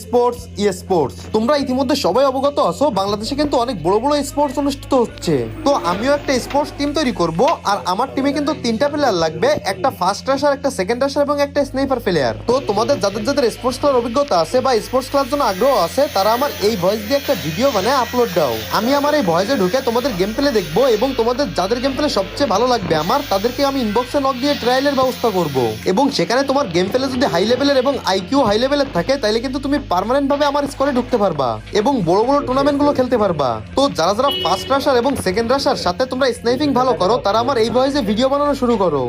Sports তোমরা ইতিমধ্যে সবাই অবগত আছো, বাংলাদেশে কিন্তু অনেক বড় বড় স্পোর্টস অনুষ্ঠিত হচ্ছে। তো আমিও একটা স্পোর্টস টিম তৈরি করব, আর আমার টিমে কিন্তু তিনটা প্লেয়ার লাগবে, একটা ফার্স্ট রাশার, একটা সেকেন্ড রাশার এবং একটা স্নাইপার প্লেয়ার। তো তোমাদের যাদের যাদের স্পোর্টস খেলার অভিজ্ঞতা আছে বা স্পোর্টস খেলার জন্য আগ্রহ আছে, তারা আমার এই ভয়েস দিয়ে একটা ভিডিও বানায় আপলোড দাও। আমি আমার এই ভয়েসে ঢুকে তোমাদের গেম প্লে দেখবো এবং তোমাদের যাদের গেম প্লে সবচেয়ে ভালো লাগবে আমার, তাদেরকে আমি ইনবক্সে নক দিয়ে ট্রায়ালের ব্যবস্থা করব। এবং সেখানে তোমার গেম প্লে যদি হাই লেভেলের এবং আইকিউ হাই লেভেলের থাকে, তাইলে কিন্তু তুমি পার্মানেন্ট ভাবে আমার স্কোরে ঢুকতে পারবা এবং বড় বড় টুর্নামেন্ট গুলো খেলতে পারবা। তো যারা যারা ফার্স্ট রাশার এবং সেকেন্ড রাশার সাথে তোমরা স্নাইপিং ভালো করো, তারা আমার এই ভয়েসে ভিডিও বানানো শুরু করো।